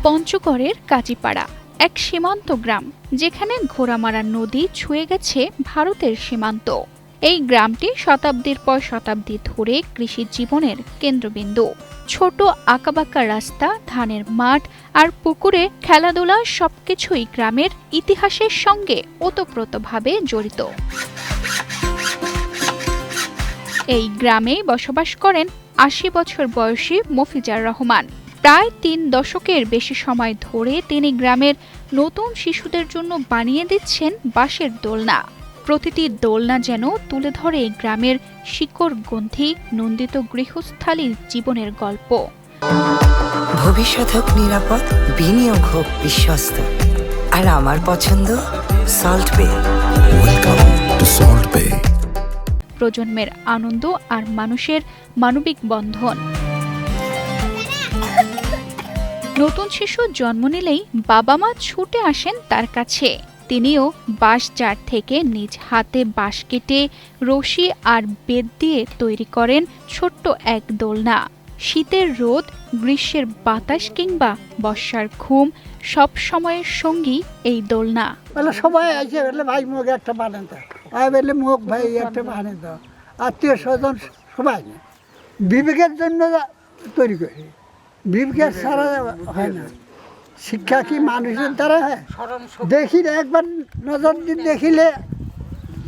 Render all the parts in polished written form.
পঞ্চগড়ের কাজীপাড়া এক সীমান্ত গ্রাম, যেখানে ঘোড়ামারা নদী ছুঁয়ে গেছে ভারতের সীমান্ত। এই গ্রামটি শতাব্দীর পর শতাব্দী ধরে কৃষি জীবনের কেন্দ্রবিন্দু। ছোট আঁকাবাঁকা রাস্তা, ধানের মাঠ আর পুকুরে খেলাধুলা সবকিছুই গ্রামের ইতিহাসের সঙ্গে ওতপ্রোতভাবে জড়িত। এই গ্রামেই বসবাস করেন ৮০ বছর বয়সী মফিজার রহমান। প্রায় ৩ দশকের বেশি সময় ধরে তিনি গ্রামের নতুন শিশুদের জন্য বানিয়ে দিচ্ছেন বাঁশের দোলনা। প্রতিটি দোলনা যেন তুলে ধরে গ্রামের শিকড়গ্রন্থি নন্দিত গৃহস্থালীর জীবনের গল্প। ভবিষ্যৎ হোক নিরাপদ, বিনিয়োগ হোক বিশ্বস্ত, আর আমার পছন্দ সল্ট বে। ওয়েলকাম টু সল্ট বে। প্রজন্মের আনন্দ আর মানুষের মানবিক বন্ধন। নতুন শিশু জন্ম নিলেই বাবা মা ছুটে আসেন তার কাছে। তিনিও বাঁশঝাড় থেকে নিজ হাতে বাঁশ কেটে রশি আর বেত দিয়ে তৈরি করেন ছোট্ট এক দোলনা। শীতের রোদ, গ্রীষ্মের বাতাস কিংবা বর্ষার ঘুম সব সময়ের সঙ্গী এই দোলনা। সবাই আসে বললে ভাই মুখ একটা বানান দাও, ভাই বললে মুখ ভাই একটা বানিয়ে দাও, আত্মীয় স্বজন সবাই বিবেকের জন্য তৈরি করি। বিবেকের ছাড়া হয় না। শিক্ষা কি মানুষের দ্বারা হয়? দেখিলে একবার নজর দিয়ে দেখিলে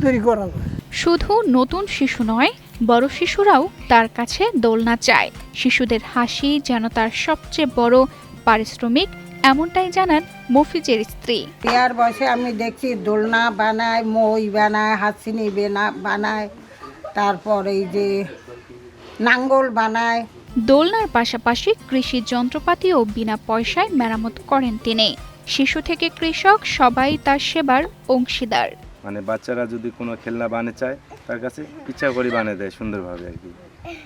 তৈরি করা যায়। শুধু নতুন শিশু নয়, বড় শিশুরাও তার কাছে দোলনা চায়। শিশুদের হাসি যেন তার সবচেয়ে বড় পারিশ্রমিক, এমনটাই জানান মফিজের স্ত্রী। বিয়ার বয়সে আমি দেখছি দোলনা বানায়, মই বানায়, হাসিনি বানায়, তারপর এই যে নাঙ্গল বানায়। দোলনার পাশাপাশি কৃষি যন্ত্রপাতিও বিনা পয়সায় মেরামত করেন তিনি। শিশু থেকে কৃষক সবাই তার সেবার অংশীদার। মানে বাচ্চারা যদি কোনো খেলনা বানাতে চায় তার কাছে ইচ্ছা করে বানিয়ে দেয় সুন্দরভাবে আর কি।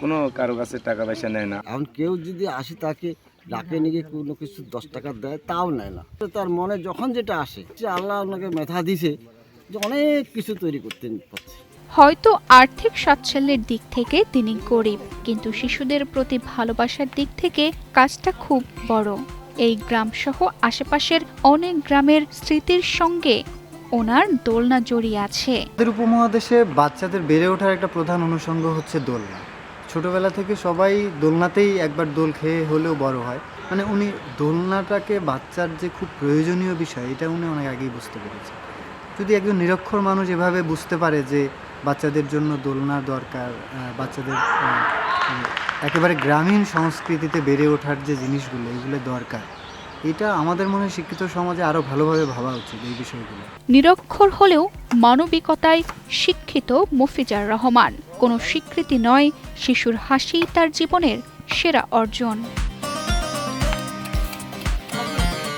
কোনো কারো কাছে টাকা পয়সা নেয় না। এখন কেউ যদি আসে তাকে ডাকে নিয়ে কোনো কিছু 10 টাকা দেয় তাও নেয় না। তার মনে যখন যেটা আসে যে আল্লাহ ওনাকে মেধা দিছে যে অনেক কিছু তৈরি করতে পারছে। হয়তো আর্থিক সচ্ছলের দিক থেকে তিনি গরিব, কিন্তু শিশুদের প্রতি ভালোবাসার দিক থেকে কাজটা খুব বড়। এই গ্রাম সহ আশেপাশের অনেক গ্রামের স্মৃতির সঙ্গে ওনার দোলনা জড়িয়ে আছে। আমাদের উপমহাদেশে বাচ্চাদের বেড়ে ওঠার একটা প্রধান অনুষঙ্গ হচ্ছে দোলনা। ছোটবেলা থেকে সবাই দোলনাতেই একবার দোল খেয়ে হলেও বড় হয়। মানে উনি দোলনাটাকে বাচ্চার যে খুব প্রয়োজনীয় বিষয়, এটা উনি অনেক আগেই বুঝতে পেরেছে। যদি একজন নিরক্ষর মানুষ এভাবে বুঝতে পারে যে বাচ্চাদের জন্য দোলনার দরকার, বাচ্চাদের একেবারে গ্রামীণ সংস্কৃতিতে বেড়ে ওঠার যে জিনিসগুলো এগুলো দরকার, এটা আমাদের মনে হয় শিক্ষিত সমাজে আরও ভালোভাবে ভাবা উচিত এই বিষয়গুলো। নিরক্ষর হলেও মানবিকতায় শিক্ষিত মফিজার রহমান। কোনো স্বীকৃতি নয়, শিশুর হাসি তার জীবনের সেরা অর্জন।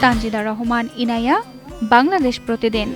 তানজিদা রহমান, ইনায়া, বাংলাদেশ প্রতিদিন।